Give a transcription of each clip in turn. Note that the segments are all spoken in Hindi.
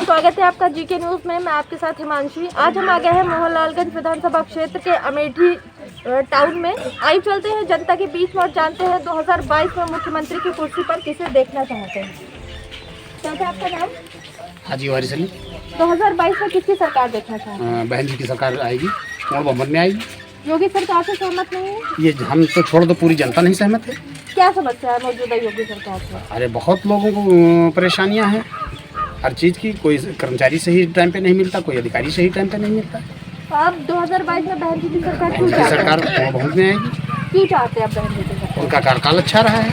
स्वागत है आपका जीके न्यूज में। मैं आपके साथ हिमांशी। आज हम आ गए हैं मोहनलालगंज विधानसभा क्षेत्र के अमेठी टाउन में। आइए चलते हैं जनता के बीच में और जानते हैं 2022 में मुख्यमंत्री की कुर्सी पर किसे देखना चाहते हैं। क्या आपका नाम? हाजी वारिस अली। 2022 में किसकी सरकार देखना चाहते हैं? बहन जी की सरकार आएगी, और बहुमत में आएगी। योगी सरकार से सहमत नहीं है? ये हम तो छोड़ दो, पूरी जनता नहीं सहमत है। क्या समस्या है मौजूदा योगी सरकार से? अरे बहुत लोगों को परेशानियां हैं हर चीज़ की। कोई कर्मचारी सही टाइम पे नहीं मिलता, कोई अधिकारी सही टाइम पे नहीं मिलता। आप 2022 में बहन जी की सरकार बहन क्यों जी की चाहते सरकार हैं? बहुमत में आएगी। क्यों चाहते हैं आप बहन जी की सरकार? उनका कार्यकाल अच्छा रहा है।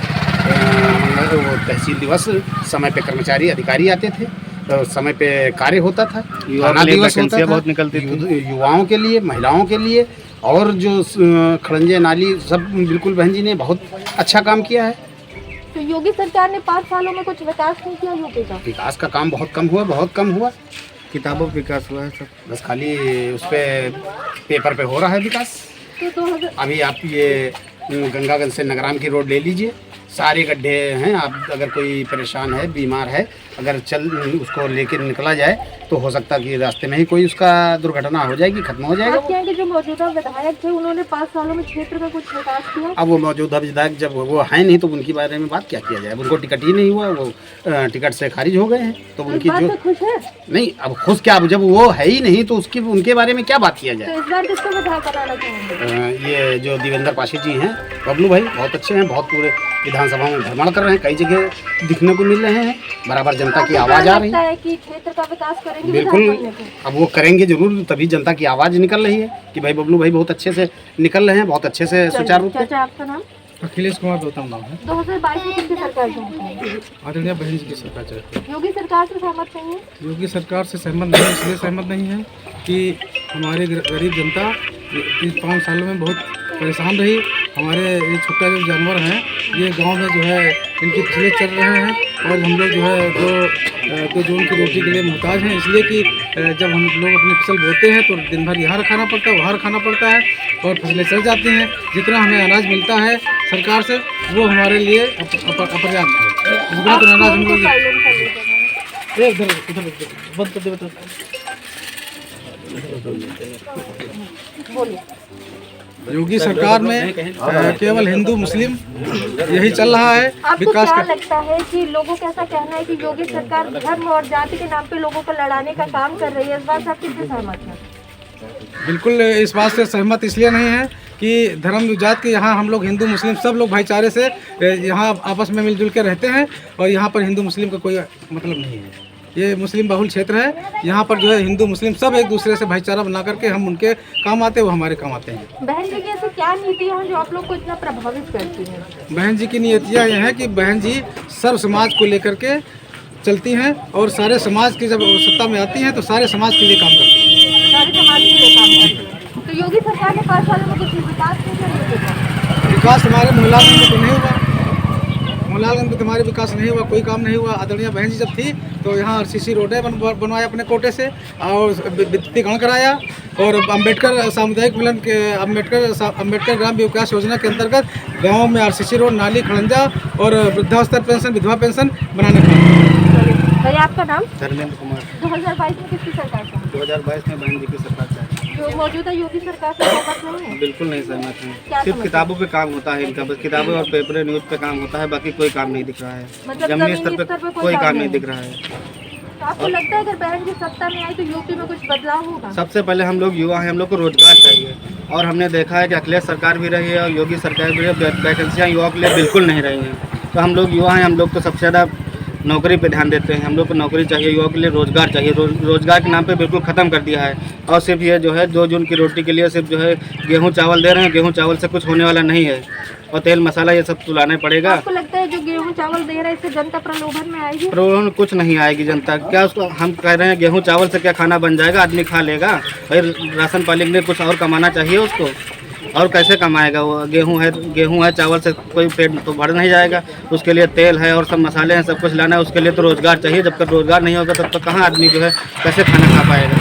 वो तहसील दिवस समय पे कर्मचारी अधिकारी आते थे, तो समय पे कार्य होता था। थाना दिवस होता था, बहुत निकलती थी युवाओं के लिए, महिलाओं के लिए, और जो खड़ंजे नाली सब बिल्कुल बहन जी ने बहुत अच्छा काम किया है। तो योगी सरकार ने 5 सालों में कुछ विकास नहीं किया यूपी का? विकास का काम बहुत कम हुआ, बहुत कम हुआ। किताबों का विकास हुआ है सब। बस खाली उस पे पेपर पे हो रहा है विकास। तो 2000 अभी आप ये गंगागंज से नगराम की रोड ले लीजिए, सारे गड्ढे हैं। आप अगर कोई परेशान है, बीमार है, अगर उसको लेकर निकला जाए तो हो सकता है कि रास्ते में ही कोई उसका दुर्घटना हो जाएगी, खत्म हो जाएगा। आपके यहाँ के जो मौजूदा विधायक थे उन्होंने 5 सालों में क्षेत्र का कुछ विकास किया? अब वो मौजूदा विधायक जब वो है नहीं तो उनके बारे में बात क्या किया जाए। उनको टिकट ही नहीं हुआ, वो टिकट से खारिज हो गए हैं। तो तो उनकी इस बात जो से खुश है? नहीं, अब खुश क्या, अब जब वो है ही नहीं तो उनके बारे में क्या बात किया जाए। तो इस बार किसको विधायक बनाना चाहेंगे? ये जो देवेंद्र पाशी जी हैं, बबलू भाई बहुत अच्छे हैं, बहुत पूरे विधानसभा में भ्रमण कर रहे हैं, कई जगह दिखने को मिल रहे हैं, बराबर जनता की आवाज़ आ रही लगता है। है कि क्षेत्र का विकास करेंगे बिल्कुल, विधायक बनने पे? अब वो करेंगे जरूर, तभी जनता की आवाज़ निकल रही है कि भाई बबलू भाई बहुत अच्छे से निकल रहे हैं, बहुत अच्छे से सुचारू रूप से। चाचा आपका नाम? अखिलेश कुमार गौतम नाम है। 2022 में किसकी सरकार चाहते हैं? आदरणीय बहन जी की सरकार चाहती है। योगी सरकार से सहमत नहीं है? योगी सरकार से सहमत नहीं है, इसलिए सहमत नहीं है कि हमारी गरीब जनता इस 5 सालों में बहुत परेशान रही। हमारे ये छोटा जो जानवर हैं, ये गांव में जो है इनकी फसलें चल रहे हैं, और हम लोग जो है जो उनकी रोटी के लिए मोहताज हैं। इसलिए कि जब हम लोग अपनी फसल बोते हैं तो दिन भर यहाँ खाना पड़ता है, वहाँ खाना पड़ता है, और फसलें चल जाती हैं। जितना हमें अनाज मिलता है सरकार से वो हमारे लिए अपर्याप्त है। जितना तो अनाज हम लोग साइलेंट कर लीजिए। इधर बंद कर दे। बोलिए। योगी सरकार में केवल हिंदू मुस्लिम यही चल रहा है। आपको विकास क्या का लगता है कि लोगों का ऐसा कहना है कि योगी सरकार धर्म और जाति के नाम पे लोगों को लड़ाने का काम कर रही है, इस बात से आप किससे सहमत हैं? बिल्कुल इस बात से सहमत इसलिए नहीं है कि धर्म जात के यहाँ हम लोग हिंदू मुस्लिम सब लोग भाईचारे से यहाँ आपस में मिलजुल के रहते हैं, और यहाँ पर हिंदू मुस्लिम का कोई मतलब नहीं है। ये मुस्लिम बहुल क्षेत्र है, यहाँ पर जो है हिंदू मुस्लिम सब एक दूसरे से भाईचारा बना करके हम उनके काम आते हैं, वो हमारे काम आते हैं। बहन जी की ऐसी क्या नीतियाँ हैं जो आप लोग को इतना प्रभावित करती हैं? बहन जी की नीतियाँ ये हैं कि बहन जी सर्व समाज को लेकर के चलती हैं, और सारे समाज की जब सत्ता में आती हैं तो सारे समाज के लिए काम करती हैं। सारे समाज के लिए काम करती हैं। तो योगी सरकार ने 5 सालों में कुछ विकास नहीं किया? विकास हमारे मोहल्लागंज में तो नहीं हुआ, मोहल्लागंज में तुम्हारे विकास नहीं हुआ, कोई काम नहीं हुआ। आदरणीय बहन जी जब थी तो यहाँ RCC रोडें बनवाया अपने कोटे से, और विद्युतीकरण कराया, और अम्बेडकर सामुदायिक मिलन के अम्बेडकर ग्राम विकास योजना के अंतर्गत गाँव में RCC रोड, नाली, खड़ंजा और वृद्धावस्था पेंशन, विधवा पेंशन बनाने का। भाई आपका नाम? धर्मेंद्र कुमार। 2022 में किसकी सरकार चाहते 2022 में बहन जी की सरकार चाहिए। हैं? जो मौजूदा योगी सरकार से सहमत नहीं है? बिल्कुल नहीं सहमत क्या है। सिर्फ समझते किताबों पे काम होता है इनका, बस किताबों और पेपर न्यूज़ पे काम होता है, बाकी कोई काम नहीं दिख रहा है। मतलब जमीनी जमीनी स्तर स्तर पे पे कोई काम नहीं दिख रहा है। तो आपको लगता है अगर बहन जी सत्ता में आई तो यूपी में कुछ बदलाव होगा? सबसे पहले हम लोग युवा हैं, हम लोग को रोजगार चाहिए, और हमने देखा है कि अखिलेश सरकार भी रही है और योगी सरकार भी रही है, वैकेंसियाँ युवाओं के लिए बिल्कुल नहीं रही हैं। तो हम लोग युवा हैं, हम लोग तो सबसे ज़्यादा नौकरी पे ध्यान देते हैं। हम लोग को नौकरी चाहिए, युवाओं के लिए रोजगार चाहिए। रोजगार के नाम पे बिल्कुल ख़त्म कर दिया है, और सिर्फ ये जो है 2 जून की रोटी के लिए सिर्फ जो है गेहूँ चावल दे रहे हैं। गेहूँ चावल से कुछ होने वाला नहीं है, और तेल मसाला ये सब तुलाना पड़ेगा। आपको लगता है जो गेहूं चावल दे रहा है इससे जनता प्रलोभन में आएगी? प्रलोभन कुछ नहीं आएगी जनता। क्या उसको हम कह रहे हैं गेहूँ चावल से क्या खाना बन जाएगा, आदमी खा लेगा? भाई राशन पानी के लिए कुछ और कमाना चाहिए उसको, और कैसे कमाएगा वो? गेहूँ है, चावल से कोई पेट तो भर नहीं जाएगा। उसके लिए तेल है और सब मसाले हैं, सब कुछ लाना है, उसके लिए तो रोज़गार चाहिए। जब तक रोज़गार नहीं होगा तब तक कहाँ आदमी जो है कैसे खाना खा पाएगा?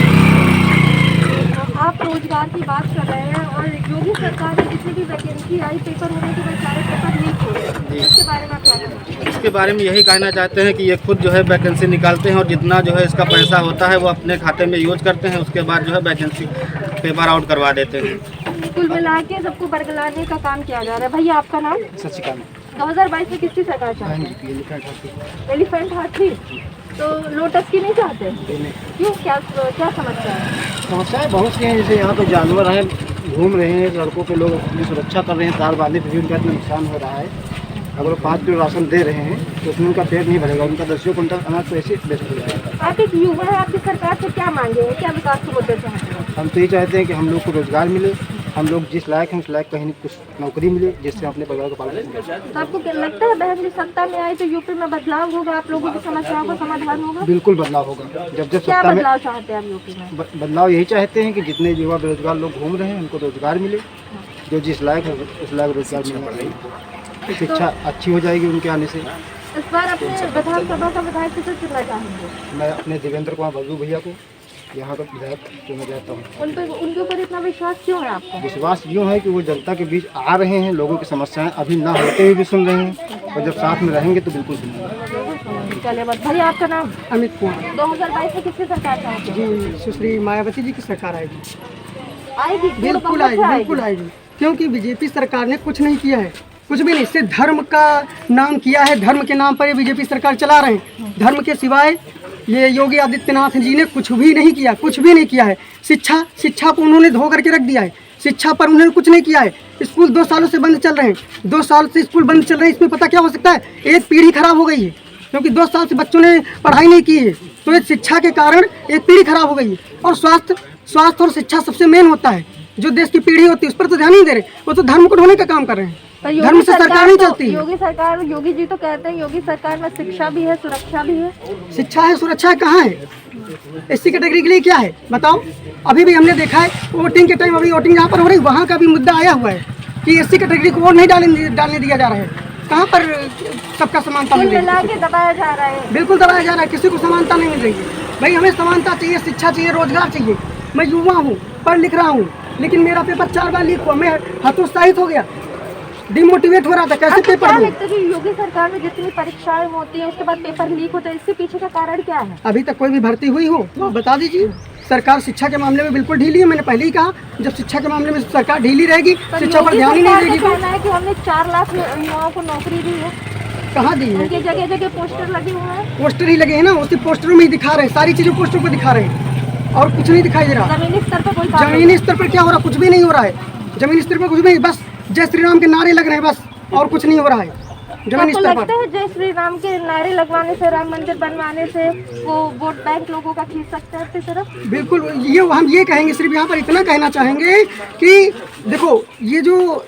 आप रोजगार की बात कर रहे हैं, और योगी सरकार ने जितनी भी वैकेंसी आई पेपर होने के बाद सारे पेपर लीक हो गए। इसके बारे में आप क्या कहेंगे? इसके बारे में यही कहना चाहते हैं कि ये खुद जो है वैकेंसी निकालते हैं और जितना जो है इसका पैसा होता है वो अपने खाते में यूज करते हैं, उसके बाद जो है वैकेंसी पेपर आउट करवा देते हैं। कुल मिला के सबको बरगलाने का काम किया जा रहा है। भैया आपका नाम? सचिकांत 2022 में किसकी सरकार चाहती है? एलिफेंट हाथी। तो लोटस की नहीं चाहते? क्यों, क्या समस्या है? समस्याएं बहुत सी हैं। जैसे यहाँ पे जानवर हैं, घूम रहे हैं सड़कों पे, लोग अपनी सुरक्षा कर रहे हैं, तार बांधने पर भी उनका इतना नुकसान हो रहा है। अगर वो 5 किलो राशन दे रहे हैं तो उसमें उनका पेट नहीं भरेगा, उनका 10 क्विंटल अनाज तो ऐसे बेस्ट हो जाएगा। आप एक युवा है, आपकी सरकार से क्या मांगे हैं, क्या विकास के मुद्दे चाहते हैं? हम तो ये चाहते हैं कि हम लोग को रोजगार मिले, हम लोग जिस लायक हैं उस लायक कहीं कुछ नौकरी मिले जिससे अपने परिवार को पालन करें। तो आपको क्या लगता है बहन जी सत्ता में आई तो यूपी में बदलाव होगा, आप लोगों की समस्याओं का समाधान होगा? बिल्कुल बदलाव होगा। जब क्या सत्ता में बदलाव चाहते हैं आप यूपी में? बदलाव यही चाहते हैं कि जितने युवा बेरोजगार लोग घूम रहे हैं उनको रोजगार मिले, जो जिस लायक है उस लायक रोजगार मिलना चाहिए। शिक्षा अच्छी हो जाएगी उनके आने से। इस बार अपने विधानसभा का विधायक किसे चुनना चाहेंगे? मैं अपने देवेंद्र कुमार भज्जू भैया को यहाँ का विधायक चुना चाहता हूँ। उनके ऊपर इतना विश्वास क्यों है आपको? विश्वास यूँ है कि वो जनता के बीच आ रहे हैं, लोगों की समस्याएं अभी ना होते हुए भी सुन रहे हैं, और जब साथ में रहेंगे तो बिल्कुल सुनेंगे। चलिए बस। भैया आपका नाम? अमित कुमार 2022 में किसकी सरकार चाहते हैं? जी, सुश्री मायावती जी की सरकार आएगी। आएगी? बिल्कुल आएगी, बिल्कुल आएगी, क्योंकि बीजेपी सरकार ने कुछ नहीं किया है, कुछ भी नहीं। सिर्फ धर्म का नाम किया है, धर्म के नाम पर ये बीजेपी सरकार चला रहे हैं। धर्म के सिवाय ये योगी आदित्यनाथ जी ने कुछ भी नहीं किया, कुछ भी नहीं किया है। शिक्षा को उन्होंने धो करके रख दिया है, शिक्षा पर उन्होंने कुछ नहीं किया है। स्कूल 2 सालों से बंद चल रहे हैं, 2 साल से स्कूल बंद चल रहे हैं। इसमें पता क्या हो सकता है? एक पीढ़ी खराब हो गई है, क्योंकि 2 साल से बच्चों ने पढ़ाई नहीं की है, तो इस शिक्षा के कारण एक पीढ़ी खराब हो गई है। और स्वास्थ्य और शिक्षा सबसे मेन होता है। जो देश की पीढ़ी होती है उस पर तो ध्यान नहीं दे रहे, वो तो धर्म को ढोने का काम कर रहे हैं। धर्म से सरकार नहीं चलती है। योगी जी तो कहते हैं योगी सरकार में शिक्षा भी है, सुरक्षा भी है। शिक्षा है, सुरक्षा है, कहाँ है? एससी कैटेगरी के लिए क्या है बताओ? अभी भी हमने देखा है वोटिंग के टाइम, अभी वोटिंग जहाँ पर हो रही वहाँ का भी मुद्दा आया हुआ है कि एससी कैटेगरी को वोट नहीं डालने दिया जा रहा है। कहाँ पर सबका समानता मिल रही है? दबाया जा रहा है। बिल्कुल दबाया जा रहा है, किसी को समानता नहीं मिल रही है। भाई हमें समानता चाहिए, शिक्षा चाहिए, रोजगार चाहिए। मैं युवा हूँ, पढ़ लिख रहा हूँ, लेकिन मेरा पेपर 4 बार लीक हुआ, मैं हतोत्साहित हो गया, डिमोटिवेट हो रहा था। कैसे पेपर दूं? लगता है कि योगी सरकार में जितनी परीक्षाएं होती हैं उसके बाद पेपर लीक होता है, इसके पीछे का कारण क्या है? अभी तक कोई भी भर्ती हुई हो तो बता दीजिए। सरकार शिक्षा के मामले में बिल्कुल ढीली है। मैंने पहले ही कहा, जब शिक्षा के मामले में सरकार ढीली रहेगी, शिक्षा पर ध्यान ही नहीं देगी। कहना है कि हमने 4 लाख युवाओं को नौकरी दी है। कहाँ दी है? उनके जगह जगह पोस्टर लगे हुए हैं। पोस्टर ही लगे हैं ना, उसी पोस्टरों में ही दिखा रहे हैं, सारी चीजें पोस्टर पर दिखा रहे हैं और कुछ नहीं दिखाई दे रहा। जमीनी स्तर पर कोई काम नहीं। जमीनी स्तर पर क्या हो रहा? कुछ भी नहीं हो रहा है। जमीनी स्तर पर कुछ भी नहीं, बस जय श्री राम के नारे लग रहे हैं बस, और कुछ नहीं हो रहा है जमीनी स्तर लगता है जय श्री राम के नारे लगवाने से, राम मंदिर बनवाने से वो वोट बैंक लोगों का खींच सकते हैं अपनी तरफ? बिल्कुल। ये हम ये कहेंगे, सिर्फ यहाँ पर इतना कहना चाहेंगे कि देखो, ये जो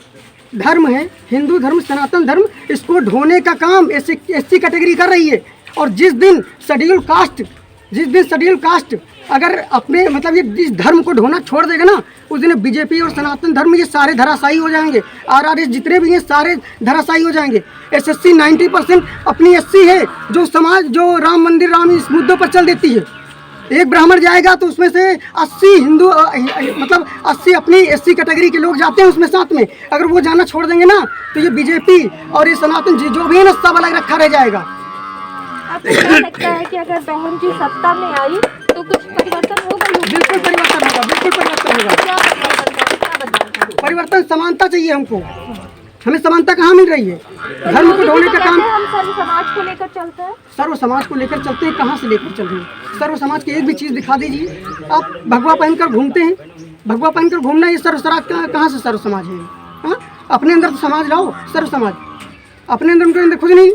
धर्म है, हिंदू धर्म, सनातन धर्म, इसको ढोने का काम एससी कैटेगरी कर रही है। और जिस दिन शेड्यूल कास्ट अगर अपने मतलब ये इस धर्म को ढोना छोड़ देगा ना, उस दिन बीजेपी और सनातन धर्म ये सारे धराशायी हो जाएंगे। आरआरएस जितने भी हैं सारे धराशायी हो जाएंगे। एसएससी 90% अपनी एससी है, जो समाज जो राम मंदिर इस मुद्दों पर चल देती है। एक ब्राह्मण जाएगा तो उसमें से 80 हिंदू मतलब 80 अपनी एससी कैटेगरी के लोग जाते हैं उसमें साथ में। अगर वो जाना छोड़ देंगे ना तो ये बीजेपी और ये सनातन जो भी है ना सब अलग रखा रह जाएगा। आपको क्या लगता है कि अगर बहन जी सत्ता में आई तो कुछ परिवर्तन होगा? बिल्कुल परिवर्तन होगा, बिल्कुल परिवर्तन होगा। क्या बदलाव? परिवर्तन, समानता चाहिए हमको। हमें समानता कहाँ मिल रही है? धर्म को ढोने का काम। हम सर्व समाज को लेकर चलते हैं। सर्व समाज को लेकर चलते हैं, कहाँ से लेकर चल रहे हैं? सर्व समाज की एक भी चीज़ दिखा दीजिए। आप भगवा पहनकर घूमते हैं, भगवा पहनकर घूमना ये सर्व समाज कहाँ से सर्व समाज है? हाँ, अपने अंदर तो समाज लाओ। सर्व समाज अपने अंदर, उनके अंदर खुद नहीं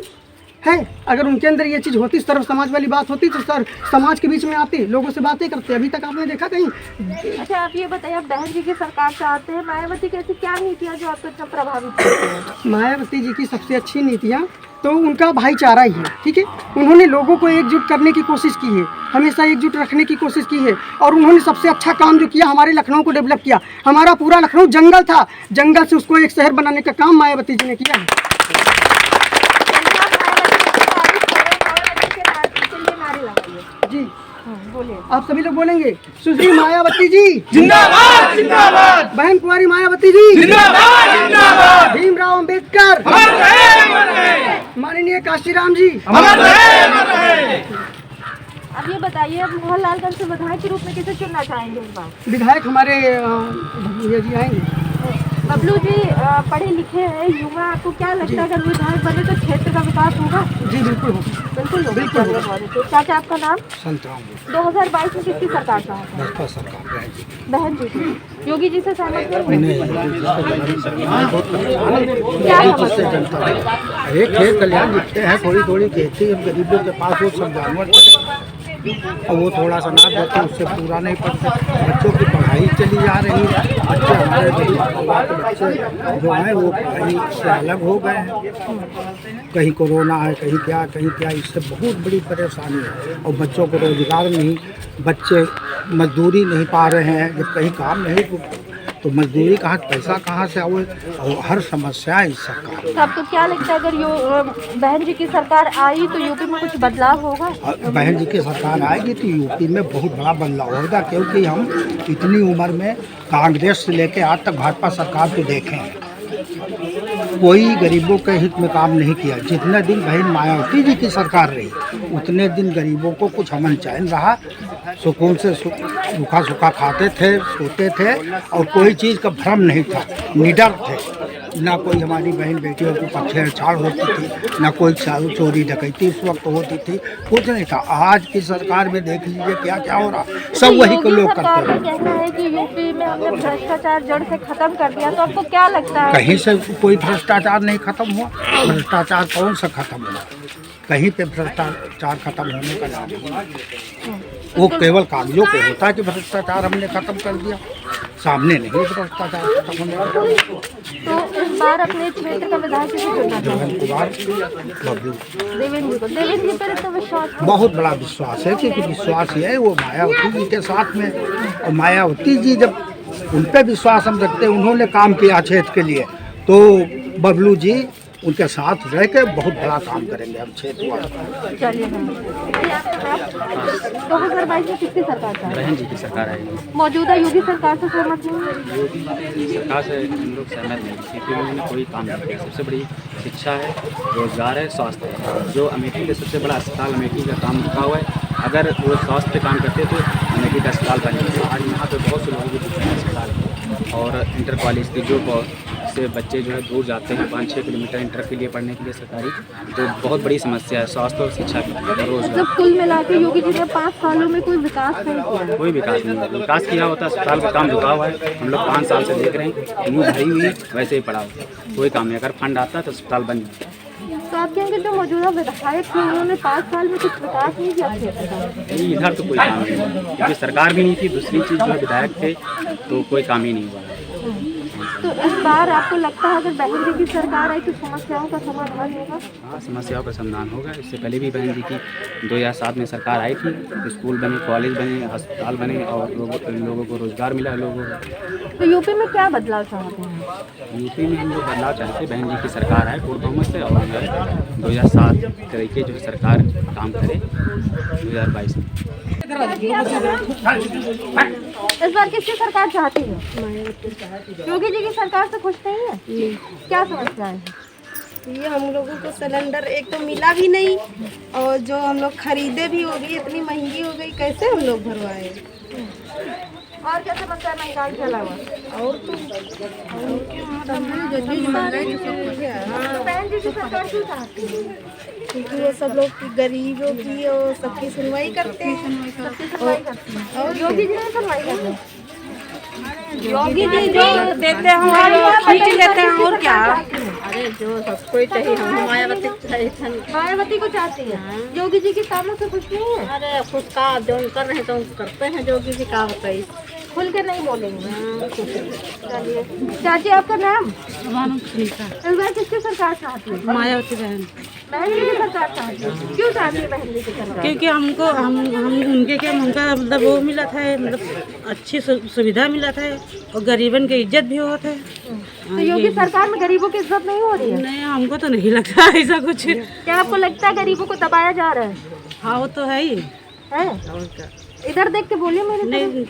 है। अगर उनके अंदर ये चीज़ होती, सर्व समाज वाली बात होती, तो सर समाज के बीच में आते, लोगों से बातें करते। अभी तक आपने देखा कहीं? अच्छा, आप ये बताइए, आप बहन जी की सरकार चाहते हैं, मायावती की ऐसी क्या नीतियाँ जो आपको इतना प्रभावित करती हैं? मायावती जी की सबसे अच्छी नीतियाँ तो उनका भाईचारा ही है। ठीक है, उन्होंने लोगों को एकजुट करने की कोशिश की है, हमेशा एकजुट रखने की कोशिश की है। और उन्होंने सबसे अच्छा काम जो किया, हमारे लखनऊ को डेवलप किया। हमारा पूरा लखनऊ जंगल था, जंगल से उसको एक शहर बनाने का काम मायावती जी ने किया है। जी बोलिए। आप सभी लोग बोलेंगे, सुश्री मायावती जी जिंदाबाद जिंदाबाद, बहन कुंवारी मायावती जी जिंदाबाद जिंदाबाद, भीमराव अंबेडकर माननीय काशीराम जी। अब ये बताइए, आप मोहनलालगंज से विधायक के रूप में किसे चुनना चाहेंगे इस बार? विधायक हमारे भैया जी आएंगे। बबलू जी पढ़े लिखे हैं, युवा, आपको क्या लगता है अगर विधायक बने तो क्षेत्र का विकास होगा? जी बिल्कुल होगा, बिल्कुल होगा। बिल्कुल होगा। बहुत अच्छे। चाचा आपका नाम? संतराम 2022 में किसकी सरकार चाहते हैं? भाजपा सरकार बहन जी की। योगी जी से सहमत नहीं? क्या समस्या है? एक खेत कल्याण लिखते हैं, थोड़ी थोड़ी खेती हम गरीबों के पास वो सब जानवर और वो थोड़ा सा ना देते उससे पूरा नहीं पड़ता। बच्चों की पढ़ाई चली जा रही है, बच्चे हमारे गरीब परिवार के बच्चे जो हैं वो पढ़ाई से अलग हो गए हैं। कहीं कोरोना है, कहीं क्या, इससे बहुत बड़ी परेशानी है। और बच्चों को रोजगार नहीं, बच्चे मजदूरी नहीं पा रहे हैं। जब कहीं काम नहीं तो मजदूरी कहाँ, पैसा कहाँ से आवे, और हर समस्या है इस सरकार। तो आपको क्या लगता है अगर बहन जी की सरकार आई तो यूपी में कुछ बदलाव होगा? बहन जी की सरकार आएगी तो यूपी में बहुत बड़ा बदलाव होगा, क्योंकि हम इतनी उम्र में कांग्रेस से लेकर आज तक भाजपा सरकार को देखे हैं, कोई गरीबों के हित में काम नहीं किया। जितने दिन बहन मायावती जी की सरकार रही उतने दिन गरीबों को कुछ अमन चैन रहा, सुकून से सूखा सूखा खाते थे, सोते थे, और कोई चीज़ का भ्रम नहीं था, निडर थे। ना कोई हमारी बहन बेटियों के ऊपर छेड़छाड़ होती थी, ना कोई चोरी डकैती उस वक्त होती थी, कुछ नहीं था। आज की सरकार में देख लीजिए क्या क्या हो रहा, सब वही को लोग करते हैं। सरकार का कहना है कि यूपी में हमने भ्रष्टाचार जड़ से खत्म कर दिया, तो आपको क्या लगता है? कहीं से कोई भ्रष्टाचार नहीं खत्म हुआ। भ्रष्टाचार कौन सा खत्म हुआ? कहीं पे भ्रष्टाचार खत्म होने का नाम नहीं। वो केवल कागजों पे होता है कि भ्रष्टाचार हमने खत्म कर दिया, सामने नहीं भ्रष्टाचार खत्म होने का। तो इस बार अपने क्षेत्र का विधायक किसे चुनना चाहेंगे? देवेंद्र कुमार बबलू, देवेंद्र जी को। देवेंद्र जी पर इतना विश्वास है? बहुत बड़ा विश्वास है, क्योंकि विश्वास ये है वो मायावती जी के साथ में, और मायावती जी जब उन पर विश्वास हम रखते हैं, उन्होंने काम किया क्षेत्र के लिए, तो बबलू जी उनके साथ रह के बहुत बड़ा काम करेंगे हम क्षेत्र वाले। चलिए, 2022 में किसकी सरकार चाहते हैं? बहन जी की सरकार आएगी। मौजूदा योगी सरकार से सहमत नहीं है? योगी सरकार से हम लोग सहमत नहीं, क्योंकि उन्होंने कोई काम नहीं किया। सबसे बड़ी शिक्षा है, रोजगार है, स्वास्थ्य है। जो अमेठी का सबसे बड़ा अस्पताल अमेठी का काम रुका हुआ है, अगर वो स्वास्थ्य पे काम करते तो अमेठी का अस्पताल बन जाता। आज यहाँ पे बहुत से लोगों की दुकान अस्पताल है, और इंटर कॉलेज के जो से बच्चे जो है दूर जाते हैं 5-6 किलोमीटर इंटर के लिए पढ़ने के लिए सरकारी, तो बहुत बड़ी समस्या है स्वास्थ्य और शिक्षा की और रोजगार। मतलब कुल मिला के योगी जी ने 5 सालों में कोई विकास नहीं किया? कोई विकास नहीं हुआ। विकास किया होता, अस्पताल का काम रुका हुआ है, हम लोग 5 साल से देख रहे हैं, न्यूज़ भरी हुई है, वैसे ही पड़ा हुआ है, कोई काम नहीं। अगर फंड आता तो अस्पताल बन जाता। तो आप कहेंगे जो मौजूदा विधायक थे उन्होंने 5 साल में कुछ विकास नहीं किया क्षेत्र का? इधर तो कोई काम नहीं हुआ, क्योंकि सरकार भी नहीं थी। दूसरी चीज़ जो विधायक थे तो कोई काम ही नहीं हुआ। तो इस बार आपको लगता है अगर बहन जी की सरकार आई तो समस्याओं का समाधान होगा? हाँ, समस्याओं का समाधान होगा। इससे पहले भी बहन जी की 2007 में सरकार आई थी, स्कूल बने, कॉलेज बने, अस्पताल बने, और लोगों को रोजगार मिला लोगों को। तो यूपी में क्या बदलाव चाहते हैं? यूपी में हम लोग बदलाव चाहते हैं, बहन जी की सरकार आए पूर्ण बहुमत से, और 2007 तरीके जो है सरकार काम करे 2022 में। इस बार किसकी सरकार चाहती है? योगी जी की सरकार से खुश नहीं है? क्या समस्या है? ये हम लोगों को सिलेंडर एक तो मिला भी नहीं, और जो हम लोग खरीदे भी हो गई, इतनी महंगी हो गई, कैसे हम लोग भरवाए? और क्या समस्या है महंगाई के अलावा? और तो बहन जी की सरकार क्यों चाहती है? क्योंकि वो सब लोग की गरीबों की और सबकी सुनवाई करते हैं। सबकी सुनवाई करती है। और योगी जी ने सुनवाई करती है? योगी जी जो देते हैं वो खींच लेते हैं, और क्या? अरे जो सबको चाहिए, हम मायावती मायावती को चाहती है। योगी जी के कामों से खुश नहीं है? अरे खुद का जो कर रहे हैं तो करते हैं, योगी जी का बताइए। खुल के नहीं बोलेंगे। चलिए, चाची आपका नाम? इस बार किसकी सरकार चाहती है? मायावती बहन। बहन जी की सरकार चाहती है? क्यों चाहती है बहन जी की सरकार? क्योंकि हमको हम उनके क्या उनका मतलब वो मिला था, मतलब अच्छी सुविधा मिला था, और गरीबन की इज्जत भी होता है। तो योगी सरकार में गरीबों की इज्जत नहीं हो रही है? नहीं, हमको तो नहीं लगता ऐसा कुछ। क्या आपको लगता है गरीबों को दबाया जा रहा है? हाँ, वो तो है ही। हैं? और क्या इधर देख के बोलिए मेरे नहीं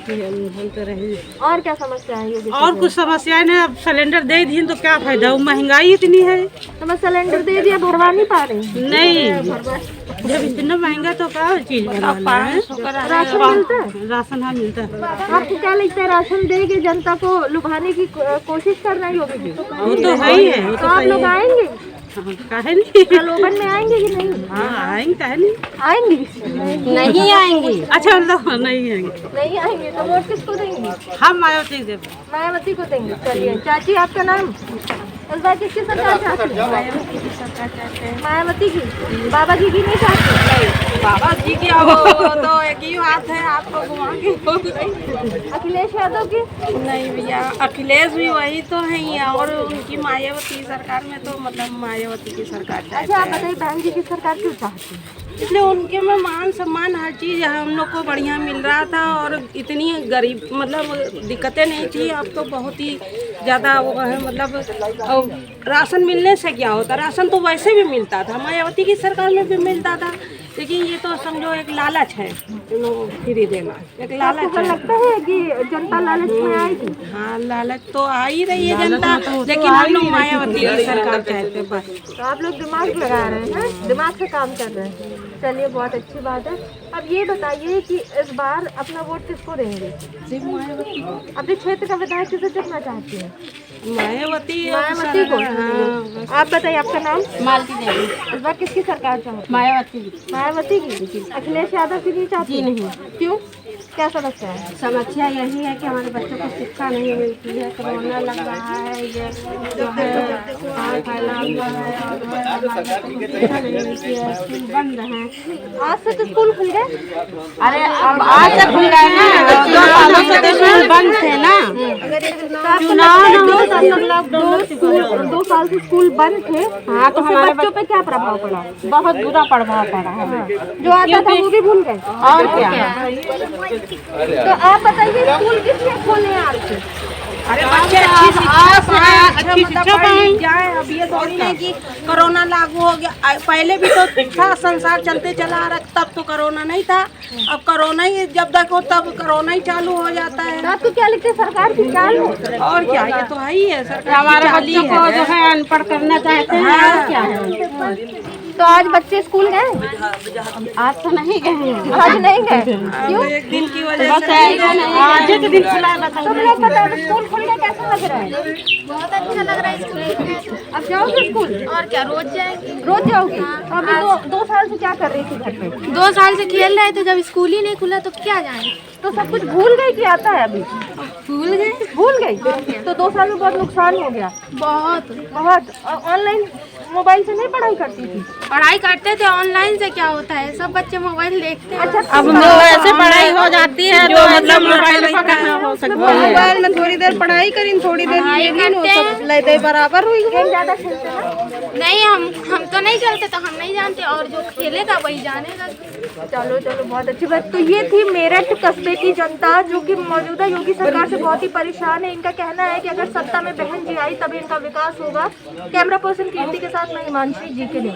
हम तो रहे। और क्या समस्या है योगी और कुछ समस्याएं नहीं, अब सिलेंडर दे दी तो क्या फायदा, वो महंगाई इतनी है। तो मैं सिलेंडर दे दिया, भरवा नहीं पा रही। नहीं जब इतना महंगा तो क्या चीज भरवाना है। राशन मिलता है? राशन हाँ मिलता है। आपको क्या लगता है राशन देके जनता को लुभाने की कोशिश कर रही होगी जी? वो तो है ही है, वो तो तो आप सही लोग है। आएंगे हाँ, काहे नहीं प्रलोभन में आएंगे कि नहीं? हाँ आएंगे, काहे नहीं आएंगे नहीं आएंगे? अच्छा मतलब नहीं आएंगे। नहीं आएंगे तो वोट किसको देंगे? हम मायावती देव। मायावती को देंगे। चलिए चाची आपका नाम? इस बार किसकी सरकार चाहती है? मायावती की। बाबा जी की नहीं चाहती? बाबा जी की तो एक ही बात है, आपको घुमा के बोल रही। अखिलेश यादव की? नहीं भैया, अखिलेश भी वही तो है ही, और उनकी मायावती सरकार में तो मतलब मायावती की सरकार अच्छा चाहते आप हैं। बताइए बहन जी की सरकार क्यों चाहती है? इसलिए उनके में मान सम्मान हर चीज़ हम लोग को बढ़िया मिल रहा था, और इतनी गरीब मतलब दिक्कतें नहीं थी। अब तो बहुत ही ज़्यादा वो है, मतलब राशन मिलने से क्या होता, राशन तो वैसे भी मिलता था, मायावती की सरकार में भी मिलता था। लेकिन ये तो समझो एक लालच है फ्री देना, एक लालच आपको है। लगता है कि जनता लालच में आएगी? हाँ लालच तो आ ही रही है जनता, लेकिन हम लोग मायावती की सरकार चाहते हैं बस। तो आप लोग दिमाग लगा रहे हैं, दिमाग से काम कर रहे हैं। चलिए बहुत अच्छी बात है। अब ये बताइए कि इस बार अपना वोट किसको देंगे? सिर्फ मायावती को। अपने क्षेत्र का विधायक किसे चुनना चाहती है? मायावती मायावती को। हाँ। आप बताइए आपका नाम? मालती देवी। इस बार किसकी सरकार चाहती? मायावती की। मायावती की। अखिलेश यादव की नहीं चाहती? जी नहीं। क्यों? क्या समस्या है? समस्या यही है कि हमारे बच्चों को शिक्षा नहीं मिलती है, कोरोना लग रहा है, ये जो है बुखार फैला हुआ है, और हमारे बच्चों को शिक्षा नहीं मिलती है, स्कूल बंद हैं। आज से तो स्कूल खुल गए? अरे अब आज से खुल गए ना, 2 सालों से तो स्कूल बंद थे ना। तो आपको लगता है 2 साल से स्कूल बंद थे? हाँ तो हमारे बच्चों पे क्या प्रभाव पड़ा? बहुत बुरा प्रभाव पड़ा है। जो आता था वो भी भूल गए? और क्या। तो आप बताइए स्कूल किस लिए खोले हैं आपके? अरे बच्चे अच्छी शिक्षा पाएं जाए। अब ये थोड़ी नहीं कि कोरोना लागू हो गया, पहले भी तो था, संसार चलते चला आ रहा, तब तो कोरोना नहीं था। अब कोरोना ही जब देखो तब कोरोना ही चालू हो जाता है। तो आपको क्या लगता है सरकार की चाल है? और क्या, ये तो है ही है, सरकार हमारे बच्चों को जो है अनपढ़ करना चाहते हैं, और क्या है। तो आज बच्चे स्कूल गए? आज तो नहीं गए, आज नहीं गए? क्यों? एक दिन की वजह से आज एक दिन खुला तुम लोग बताओ स्कूल खुल गया कैसा लग रहा है? बहुत अच्छा लग रहा है स्कूल। अब जाओगे स्कूल? और क्या, रोज जाएंगे। रोज जाओगे? तो अभी 2 साल से क्या कर रही थी घर पे? 2 साल से खेल रहे थे, जब स्कूल ही नहीं खुला तो क्या जाएंगे। तो सब कुछ भूल गई कि आता है अभी? भूल गए। भूल गई? तो 2 साल में बहुत नुकसान हो गया। बहुत ऑनलाइन मोबाइल से नहीं पढ़ाई करती थी? पढ़ाई करते थे, ऑनलाइन से क्या होता है, सब बच्चे मोबाइल देखते हैं। अच्छा अब ऐसे पढ़ाई हो जाती है तो मतलब मोबाइल में कहाँ हो सकता है। मोबाइल में थोड़ी देर पढ़ाई करी, थोड़ी देर बराबर हुई। ज़्यादा खेलते हैं? नहीं, हम तो नहीं खेलते, तो हम नहीं जानते, और जो खेलेगा वही जानेगा। चलो बहुत अच्छी बात। तो ये थी मेरठ कस्बे की जनता जो कि मौजूदा योगी सरकार से बहुत ही परेशान है। इनका कहना है कि अगर सत्ता में बहन जी आई तभी इनका विकास होगा। कैमरा पर्सन कीर्ति के साथ मैं हिमांशी जी के लिए।